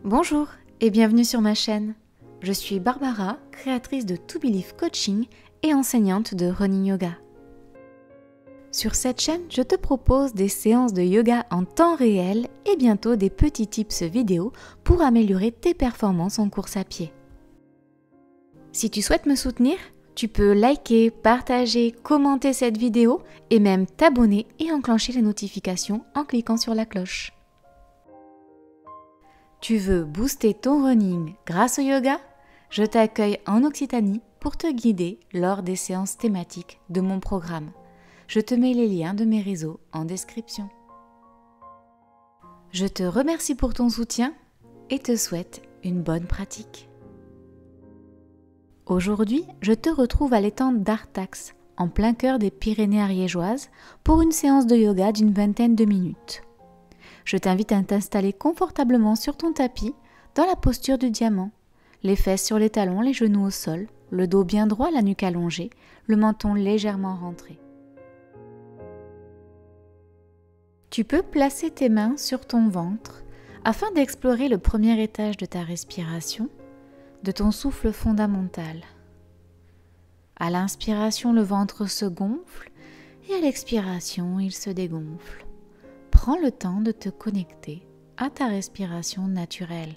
Bonjour et bienvenue sur ma chaîne. Je suis Barbara, créatrice de To Believe Coaching et enseignante de Running Yoga. Sur cette chaîne, je te propose des séances de yoga en temps réel et bientôt des petits tips vidéo pour améliorer tes performances en course à pied. Si tu souhaites me soutenir, tu peux liker, partager, commenter cette vidéo et même t'abonner et enclencher les notifications en cliquant sur la cloche. Tu veux booster ton running grâce au yoga? Je t'accueille en Occitanie pour te guider lors des séances thématiques de mon programme. Je te mets les liens de mes réseaux en description. Je te remercie pour ton soutien et te souhaite une bonne pratique. Aujourd'hui, je te retrouve à l'étang d'Artax, en plein cœur des Pyrénées ariégeoises, pour une séance de yoga d'une vingtaine de minutes. Je t'invite à t'installer confortablement sur ton tapis, dans la posture du diamant, les fesses sur les talons, les genoux au sol, le dos bien droit, la nuque allongée, le menton légèrement rentré. Tu peux placer tes mains sur ton ventre afin d'explorer le premier étage de ta respiration, de ton souffle fondamental. À l'inspiration, le ventre se gonfle et à l'expiration, il se dégonfle. Prends le temps de te connecter à ta respiration naturelle.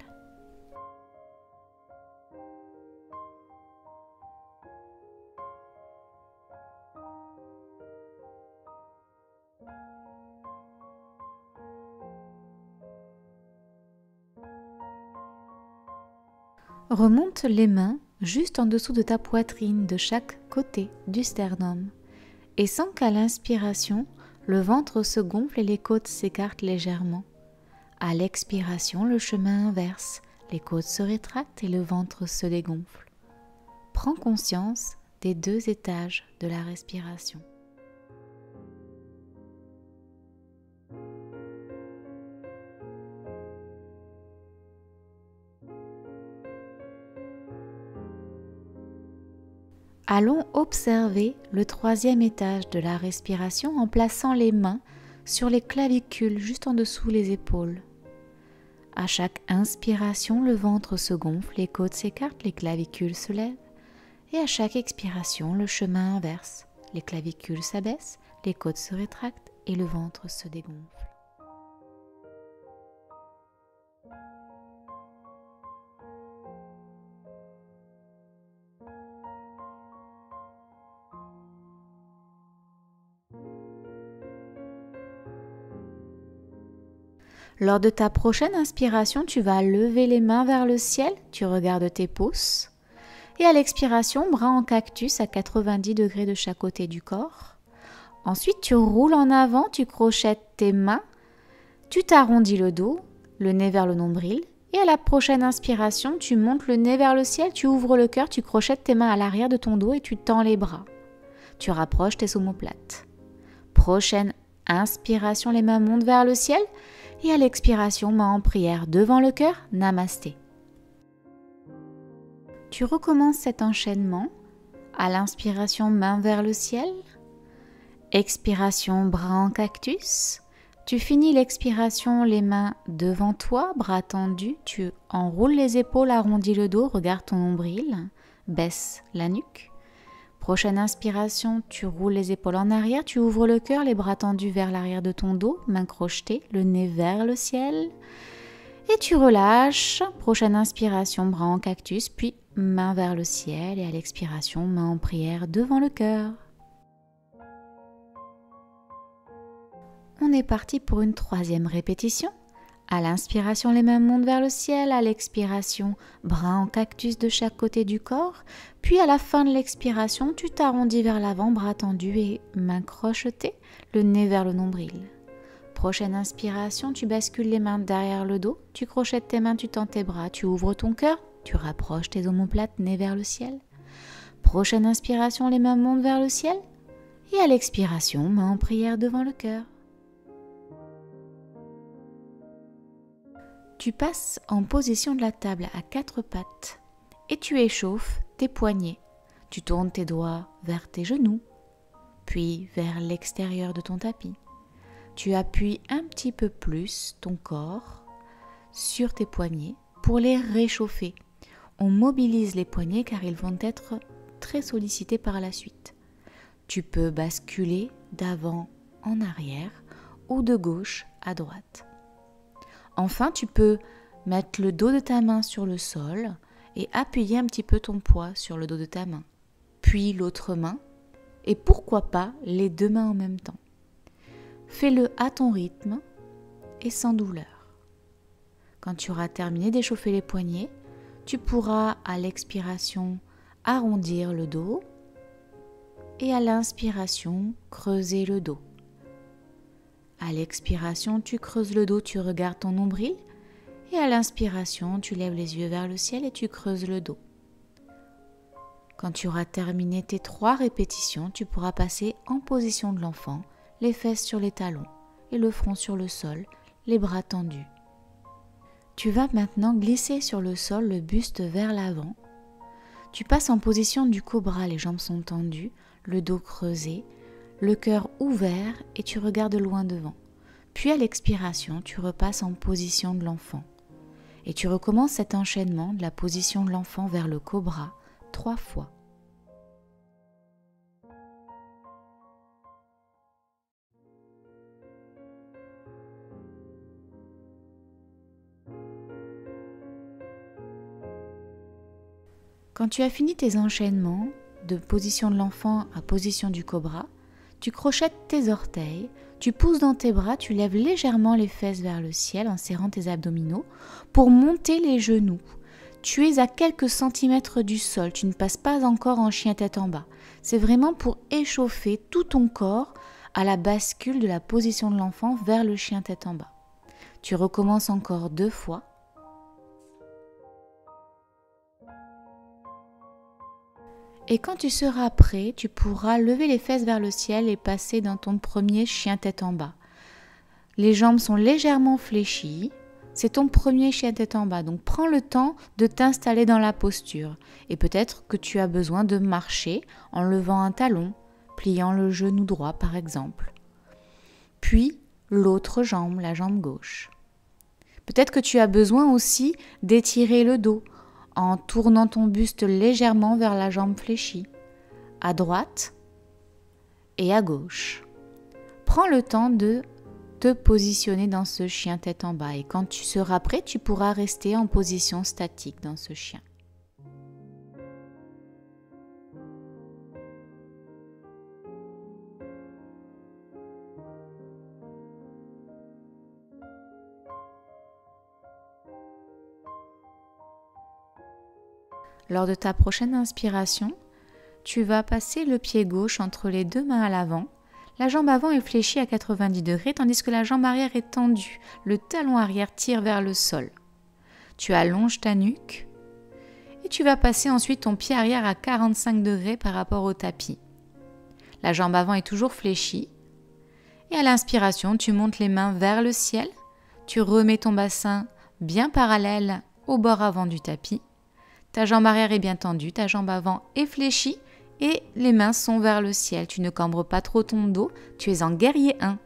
Remonte les mains juste en dessous de ta poitrine de chaque côté du sternum et sens qu'à l'inspiration, le ventre se gonfle et les côtes s'écartent légèrement. À l'expiration, le chemin inverse, les côtes se rétractent et le ventre se dégonfle. Prends conscience des deux étages de la respiration. Allons observer le troisième étage de la respiration en plaçant les mains sur les clavicules juste en dessous les épaules. À chaque inspiration, le ventre se gonfle, les côtes s'écartent, les clavicules se lèvent. Et à chaque expiration, le chemin inverse. Les clavicules s'abaissent, les côtes se rétractent et le ventre se dégonfle. Lors de ta prochaine inspiration, tu vas lever les mains vers le ciel, tu regardes tes pouces. Et à l'expiration, bras en cactus à 90 degrés de chaque côté du corps. Ensuite, tu roules en avant, tu crochettes tes mains, tu t'arrondis le dos, le nez vers le nombril. Et à la prochaine inspiration, tu montes le nez vers le ciel, tu ouvres le cœur, tu crochettes tes mains à l'arrière de ton dos et tu tends les bras. Tu rapproches tes omoplates. Prochaine inspiration, les mains montent vers le ciel. Et à l'expiration, main en prière devant le cœur, namasté. Tu recommences cet enchaînement. À l'inspiration, main vers le ciel. Expiration, bras en cactus. Tu finis l'expiration, les mains devant toi, bras tendus. Tu enroules les épaules, arrondis le dos, regarde ton nombril, baisse la nuque. Prochaine inspiration, tu roules les épaules en arrière, tu ouvres le cœur, les bras tendus vers l'arrière de ton dos, mains crochetées, le nez vers le ciel. Et tu relâches. Prochaine inspiration, bras en cactus, puis main vers le ciel. Et à l'expiration, main en prière devant le cœur. On est parti pour une troisième répétition. À l'inspiration, les mains montent vers le ciel. À l'expiration, bras en cactus de chaque côté du corps. Puis à la fin de l'expiration, tu t'arrondis vers l'avant, bras tendus et mains crochetées, le nez vers le nombril. Prochaine inspiration, tu bascules les mains derrière le dos. Tu crochettes tes mains, tu tends tes bras, tu ouvres ton cœur. Tu rapproches tes omoplates, nez vers le ciel. Prochaine inspiration, les mains montent vers le ciel. Et à l'expiration, main en prière devant le cœur. Tu passes en position de la table à quatre pattes et tu échauffes tes poignets. Tu tournes tes doigts vers tes genoux, puis vers l'extérieur de ton tapis. Tu appuies un petit peu plus ton corps sur tes poignets pour les réchauffer. On mobilise les poignets car ils vont être très sollicités par la suite. Tu peux basculer d'avant en arrière ou de gauche à droite. Enfin, tu peux mettre le dos de ta main sur le sol et appuyer un petit peu ton poids sur le dos de ta main. Puis l'autre main et pourquoi pas les deux mains en même temps. Fais-le à ton rythme et sans douleur. Quand tu auras terminé d'échauffer les poignets, tu pourras à l'expiration arrondir le dos et à l'inspiration creuser le dos. À l'expiration, tu creuses le dos, tu regardes ton nombril et à l'inspiration, tu lèves les yeux vers le ciel et tu creuses le dos. Quand tu auras terminé tes 3 répétitions, tu pourras passer en position de l'enfant, les fesses sur les talons et le front sur le sol, les bras tendus. Tu vas maintenant glisser sur le sol le buste vers l'avant. Tu passes en position du cobra, les jambes sont tendues, le dos creusé, le cœur ouvert et tu regardes loin devant. Puis à l'expiration, tu repasses en position de l'enfant. Et tu recommences cet enchaînement de la position de l'enfant vers le cobra 3 fois. Quand tu as fini tes enchaînements de position de l'enfant à position du cobra, tu crochettes tes orteils, tu pousses dans tes bras, tu lèves légèrement les fesses vers le ciel en serrant tes abdominaux pour monter les genoux. Tu es à quelques centimètres du sol, tu ne passes pas encore en chien tête en bas. C'est vraiment pour échauffer tout ton corps à la bascule de la position de l'enfant vers le chien tête en bas. Tu recommences encore 2 fois. Et quand tu seras prêt, tu pourras lever les fesses vers le ciel et passer dans ton premier chien tête en bas. Les jambes sont légèrement fléchies. C'est ton premier chien tête en bas, donc prends le temps de t'installer dans la posture. Et peut-être que tu as besoin de marcher en levant un talon, pliant le genou droit par exemple. Puis l'autre jambe, la jambe gauche. Peut-être que tu as besoin aussi d'étirer le dos en tournant ton buste légèrement vers la jambe fléchie, à droite et à gauche. Prends le temps de te positionner dans ce chien tête en bas et quand tu seras prêt, tu pourras rester en position statique dans ce chien. Lors de ta prochaine inspiration, tu vas passer le pied gauche entre les 2 mains à l'avant. La jambe avant est fléchie à 90 degrés tandis que la jambe arrière est tendue. Le talon arrière tire vers le sol. Tu allonges ta nuque et tu vas passer ensuite ton pied arrière à 45 degrés par rapport au tapis. La jambe avant est toujours fléchie. Et à l'inspiration, tu montes les mains vers le ciel. Tu remets ton bassin bien parallèle au bord avant du tapis. Ta jambe arrière est bien tendue, ta jambe avant est fléchie et les mains sont vers le ciel. Tu ne cambres pas trop ton dos, tu es en guerrier 1.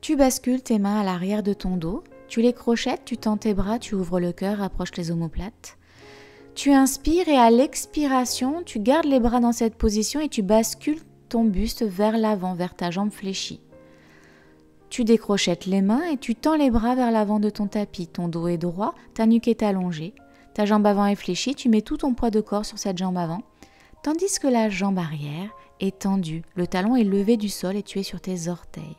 Tu bascules tes mains à l'arrière de ton dos, tu les crochettes, tu tends tes bras, tu ouvres le cœur, rapproches les omoplates. Tu inspires et à l'expiration, tu gardes les bras dans cette position et tu bascules ton buste vers l'avant, vers ta jambe fléchie. Tu décrochettes les mains et tu tends les bras vers l'avant de ton tapis. Ton dos est droit, ta nuque est allongée. Ta jambe avant est fléchie, tu mets tout ton poids de corps sur cette jambe avant, tandis que la jambe arrière est tendue. Le talon est levé du sol et tu es sur tes orteils.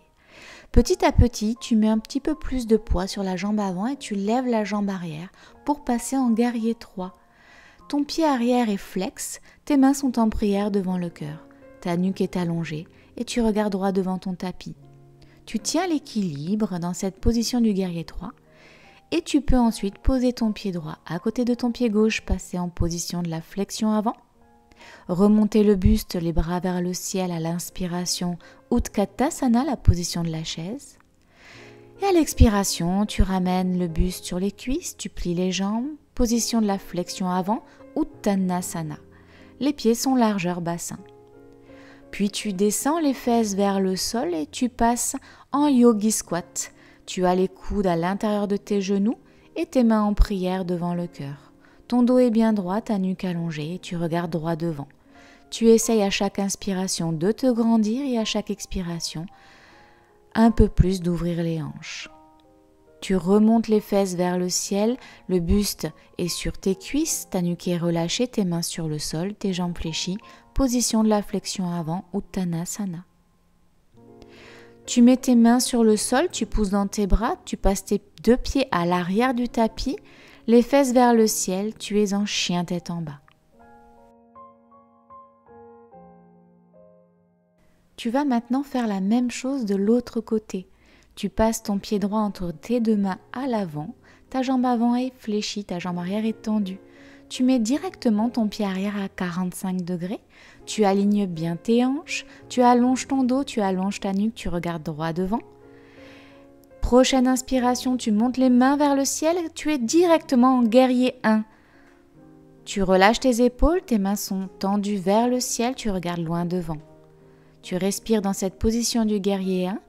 Petit à petit, tu mets un petit peu plus de poids sur la jambe avant et tu lèves la jambe arrière pour passer en guerrier 3. Ton pied arrière est flex, tes mains sont en prière devant le cœur. Ta nuque est allongée et tu regardes droit devant ton tapis. Tu tiens l'équilibre dans cette position du guerrier 3. Et tu peux ensuite poser ton pied droit à côté de ton pied gauche, passer en position de la flexion avant. Remonter le buste, les bras vers le ciel à l'inspiration, Utkatasana, la position de la chaise. Et à l'expiration, tu ramènes le buste sur les cuisses, tu plies les jambes, position de la flexion avant, Uttanasana. Les pieds sont largeur bassin. Puis tu descends les fesses vers le sol et tu passes en yogi squat. Tu as les coudes à l'intérieur de tes genoux et tes mains en prière devant le cœur. Ton dos est bien droit, ta nuque allongée et tu regardes droit devant. Tu essayes à chaque inspiration de te grandir et à chaque expiration, un peu plus d'ouvrir les hanches. Tu remontes les fesses vers le ciel, le buste est sur tes cuisses, ta nuque est relâchée, tes mains sur le sol, tes jambes fléchies, position de la flexion avant, Uttanasana. Tu mets tes mains sur le sol, tu pousses dans tes bras, tu passes tes deux pieds à l'arrière du tapis, les fesses vers le ciel, tu es en chien tête en bas. Tu vas maintenant faire la même chose de l'autre côté. Tu passes ton pied droit entre tes deux mains à l'avant, ta jambe avant est fléchie, ta jambe arrière est tendue. Tu mets directement ton pied arrière à 45 degrés, tu alignes bien tes hanches, tu allonges ton dos, tu allonges ta nuque, tu regardes droit devant. Prochaine inspiration, tu montes les mains vers le ciel, tu es directement en guerrier 1. Tu relâches tes épaules, tes mains sont tendues vers le ciel, tu regardes loin devant. Tu respires dans cette position du guerrier 1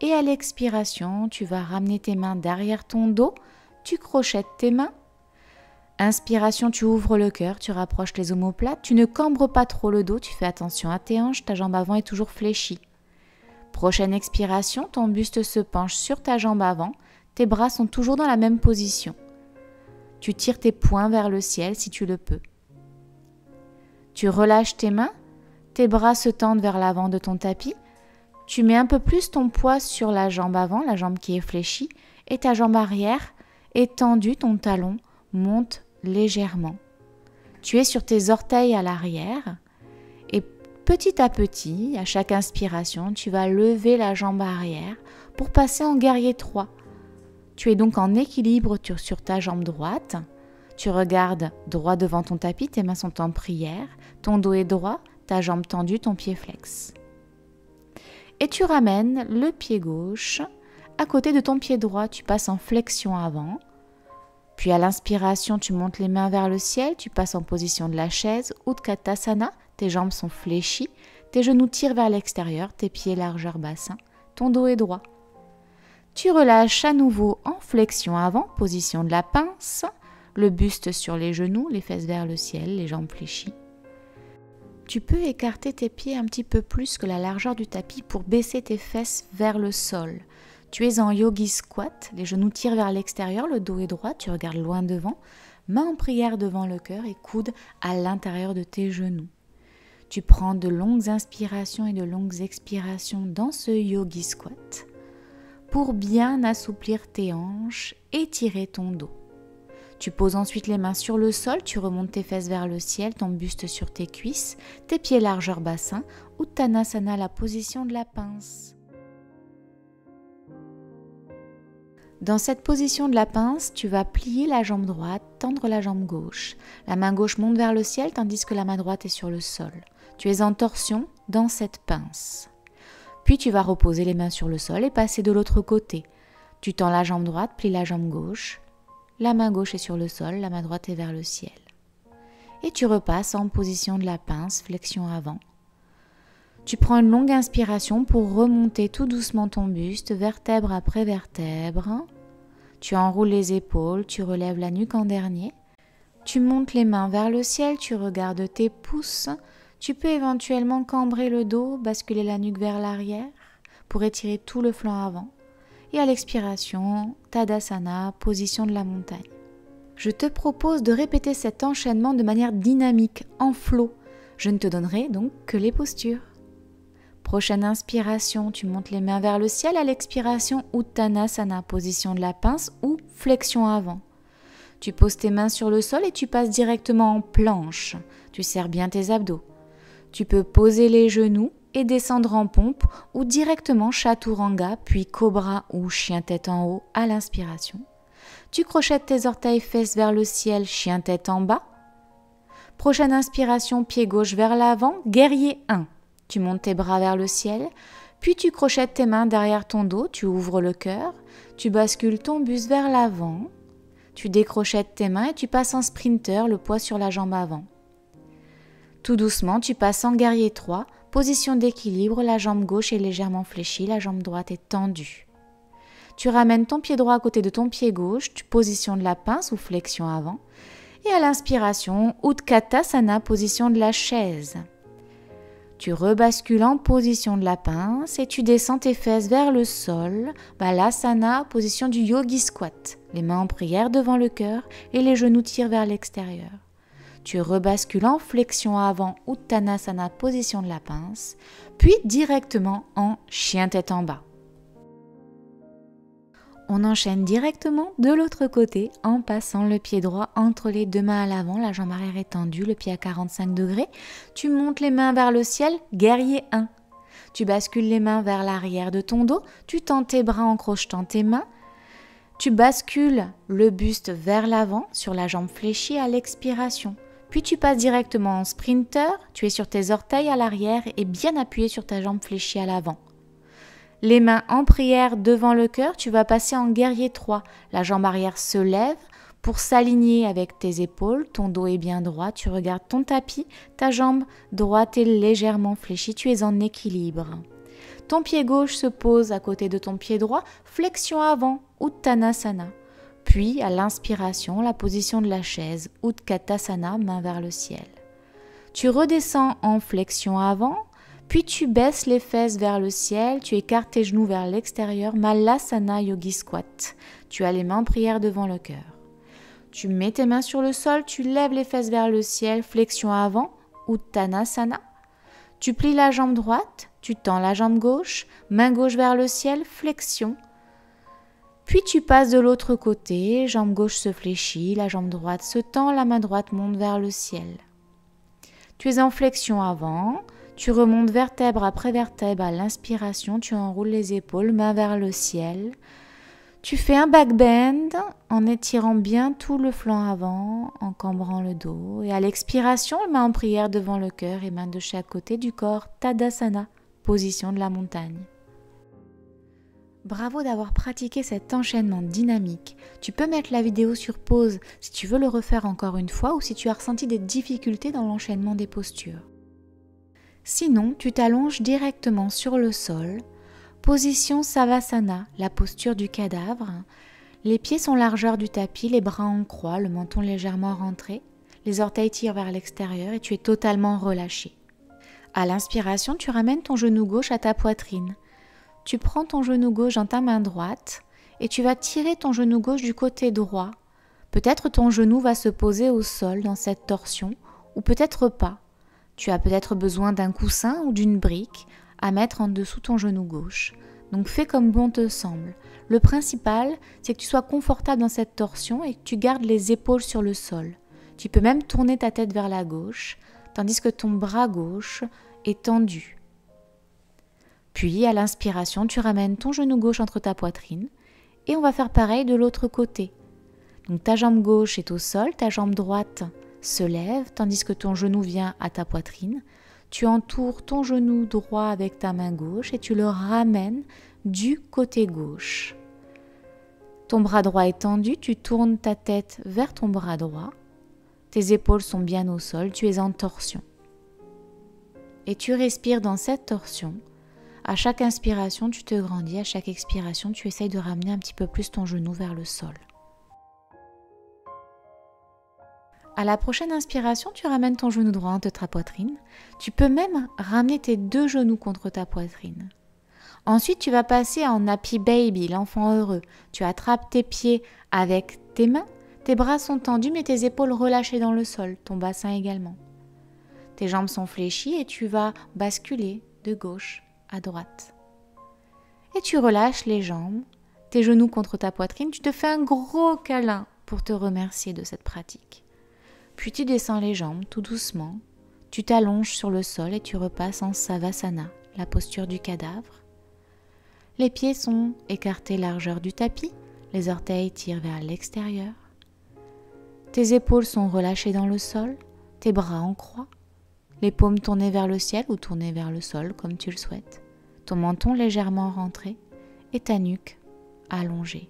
et à l'expiration, tu vas ramener tes mains derrière ton dos, tu crochettes tes mains. Inspiration, tu ouvres le cœur, tu rapproches les omoplates, tu ne cambres pas trop le dos, tu fais attention à tes hanches, ta jambe avant est toujours fléchie. Prochaine expiration, ton buste se penche sur ta jambe avant, tes bras sont toujours dans la même position. Tu tires tes poings vers le ciel si tu le peux. Tu relâches tes mains, tes bras se tendent vers l'avant de ton tapis, tu mets un peu plus ton poids sur la jambe avant, la jambe qui est fléchie, et ta jambe arrière est tendue, ton talon monte légèrement. Tu es sur tes orteils à l'arrière et petit à petit, à chaque inspiration, tu vas lever la jambe arrière pour passer en guerrier 3. Tu es donc en équilibre sur ta jambe droite. Tu regardes droit devant ton tapis, tes mains sont en prière, ton dos est droit, ta jambe tendue, ton pied flex. Et tu ramènes le pied gauche à côté de ton pied droit, tu passes en flexion avant. Puis à l'inspiration, tu montes les mains vers le ciel, tu passes en position de la chaise, Utkatasana, tes jambes sont fléchies, tes genoux tirent vers l'extérieur, tes pieds largeur bassin, ton dos est droit. Tu relâches à nouveau en flexion avant, position de la pince, le buste sur les genoux, les fesses vers le ciel, les jambes fléchies. Tu peux écarter tes pieds un petit peu plus que la largeur du tapis pour baisser tes fesses vers le sol. Tu es en yogi squat, les genoux tirent vers l'extérieur, le dos est droit, tu regardes loin devant, main en prière devant le cœur et coude à l'intérieur de tes genoux. Tu prends de longues inspirations et de longues expirations dans ce yogi squat pour bien assouplir tes hanches et tirer ton dos. Tu poses ensuite les mains sur le sol, tu remontes tes fesses vers le ciel, ton buste sur tes cuisses, tes pieds largeur bassin, Uttanasana, la position de la pince. Dans cette position de la pince, tu vas plier la jambe droite, tendre la jambe gauche. La main gauche monte vers le ciel tandis que la main droite est sur le sol. Tu es en torsion dans cette pince. Puis tu vas reposer les mains sur le sol et passer de l'autre côté. Tu tends la jambe droite, plie la jambe gauche. La main gauche est sur le sol, la main droite est vers le ciel. Et tu repasses en position de la pince, flexion avant. Tu prends une longue inspiration pour remonter tout doucement ton buste, vertèbre après vertèbre. Tu enroules les épaules, tu relèves la nuque en dernier. Tu montes les mains vers le ciel, tu regardes tes pouces. Tu peux éventuellement cambrer le dos, basculer la nuque vers l'arrière pour étirer tout le flanc avant. Et à l'expiration, Tadasana, position de la montagne. Je te propose de répéter cet enchaînement de manière dynamique, en flow. Je ne te donnerai donc que les postures. Prochaine inspiration, tu montes les mains vers le ciel. À l'expiration, Uttanasana, position de la pince ou flexion avant. Tu poses tes mains sur le sol et tu passes directement en planche. Tu serres bien tes abdos. Tu peux poser les genoux et descendre en pompe ou directement Chaturanga, puis Cobra ou Chien tête en haut à l'inspiration. Tu crochettes tes orteils fesses vers le ciel, Chien tête en bas. Prochaine inspiration, pied gauche vers l'avant, Guerrier 1. Tu montes tes bras vers le ciel, puis tu crochettes tes mains derrière ton dos, tu ouvres le cœur, tu bascules ton buste vers l'avant, tu décrochettes tes mains et tu passes en sprinter, le poids sur la jambe avant. Tout doucement, tu passes en guerrier 3, position d'équilibre, la jambe gauche est légèrement fléchie, la jambe droite est tendue. tu ramènes ton pied droit à côté de ton pied gauche, tu positionnes la pince ou flexion avant. Et à l'inspiration, Utkatasana, position de la chaise. Tu rebascules en position de la pince et tu descends tes fesses vers le sol. Balasana, position du yogi squat. Les mains en prière devant le cœur et les genoux tirent vers l'extérieur. Tu rebascules en flexion avant, Uttanasana, position de la pince, puis directement en chien tête en bas. On enchaîne directement de l'autre côté en passant le pied droit entre les deux mains à l'avant, la jambe arrière est tendue, le pied à 45 degrés. Tu montes les mains vers le ciel, guerrier 1. Tu bascules les mains vers l'arrière de ton dos, tu tends tes bras en crochetant tes mains. Tu bascules le buste vers l'avant sur la jambe fléchie à l'expiration. Puis tu passes directement en sprinter, tu es sur tes orteils à l'arrière et bien appuyé sur ta jambe fléchie à l'avant. Les mains en prière devant le cœur, tu vas passer en guerrier 3. La jambe arrière se lève pour s'aligner avec tes épaules, ton dos est bien droit, tu regardes ton tapis, ta jambe droite est légèrement fléchie, tu es en équilibre. Ton pied gauche se pose à côté de ton pied droit, flexion avant, Uttanasana. Puis, à l'inspiration, la position de la chaise, Utkatasana, main vers le ciel. Tu redescends en flexion avant, puis tu baisses les fesses vers le ciel, tu écartes tes genoux vers l'extérieur, Malasana Yogi Squat. Tu as les mains en prière devant le cœur. Tu mets tes mains sur le sol, tu lèves les fesses vers le ciel, flexion avant, Uttanasana. Tu plies la jambe droite, tu tends la jambe gauche, main gauche vers le ciel, flexion. Puis tu passes de l'autre côté, jambe gauche se fléchit, la jambe droite se tend, la main droite monte vers le ciel. Tu es en flexion avant. Tu remontes vertèbre après vertèbre à l'inspiration, tu enroules les épaules, main vers le ciel. Tu fais un back bend en étirant bien tout le flanc avant, en cambrant le dos. Et à l'expiration, main en prière devant le cœur et main de chaque côté du corps, Tadasana, position de la montagne. Bravo d'avoir pratiqué cet enchaînement dynamique. Tu peux mettre la vidéo sur pause si tu veux le refaire encore une fois ou si tu as ressenti des difficultés dans l'enchaînement des postures. Sinon, tu t'allonges directement sur le sol, position Savasana, la posture du cadavre. Les pieds sont largeur du tapis, les bras en croix, le menton légèrement rentré, les orteils tirent vers l'extérieur et tu es totalement relâché. À l'inspiration, tu ramènes ton genou gauche à ta poitrine. Tu prends ton genou gauche dans ta main droite et tu vas tirer ton genou gauche du côté droit. Peut-être ton genou va se poser au sol dans cette torsion ou peut-être pas. Tu as peut-être besoin d'un coussin ou d'une brique à mettre en dessous ton genou gauche. Donc fais comme bon te semble. Le principal, c'est que tu sois confortable dans cette torsion et que tu gardes les épaules sur le sol. Tu peux même tourner ta tête vers la gauche, tandis que ton bras gauche est tendu. Puis à l'inspiration, tu ramènes ton genou gauche entre ta poitrine et on va faire pareil de l'autre côté. Donc ta jambe gauche est au sol, ta jambe droite se lève, tandis que ton genou vient à ta poitrine. Tu entoures ton genou droit avec ta main gauche et tu le ramènes du côté gauche. Ton bras droit est tendu, tu tournes ta tête vers ton bras droit. Tes épaules sont bien au sol, tu es en torsion. Et tu respires dans cette torsion. À chaque inspiration, tu te grandis, à chaque expiration, tu essayes de ramener un petit peu plus ton genou vers le sol. À la prochaine inspiration, tu ramènes ton genou droit entre ta poitrine. Tu peux même ramener tes deux genoux contre ta poitrine. Ensuite, tu vas passer en Happy Baby, l'enfant heureux. Tu attrapes tes pieds avec tes mains. Tes bras sont tendus mais tes épaules relâchées dans le sol, ton bassin également. Tes jambes sont fléchies et tu vas basculer de gauche à droite. Et tu relâches les jambes, tes genoux contre ta poitrine. Tu te fais un gros câlin pour te remercier de cette pratique. Puis tu descends les jambes tout doucement, tu t'allonges sur le sol et tu repasses en Savasana, la posture du cadavre. Les pieds sont écartés largeur du tapis, les orteils tirent vers l'extérieur. Tes épaules sont relâchées dans le sol, tes bras en croix, les paumes tournées vers le ciel ou tournées vers le sol comme tu le souhaites, ton menton légèrement rentré et ta nuque allongée.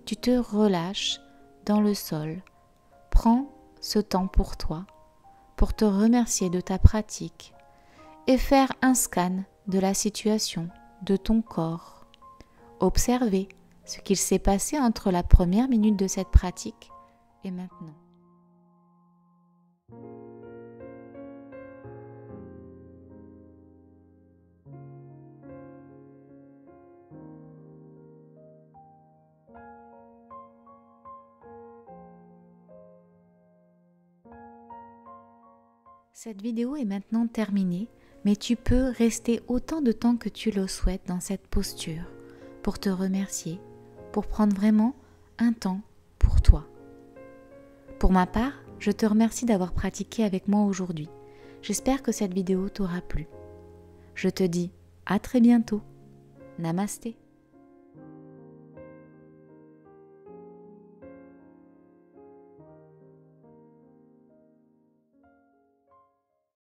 Tu te relâches dans le sol, prends ce temps pour toi, pour te remercier de ta pratique et faire un scan de la situation, de ton corps. Observer ce qu'il s'est passé entre la première minute de cette pratique et maintenant. Cette vidéo est maintenant terminée, mais tu peux rester autant de temps que tu le souhaites dans cette posture pour te remercier, pour prendre vraiment un temps pour toi. Pour ma part, je te remercie d'avoir pratiqué avec moi aujourd'hui. J'espère que cette vidéo t'aura plu. Je te dis à très bientôt. Namasté.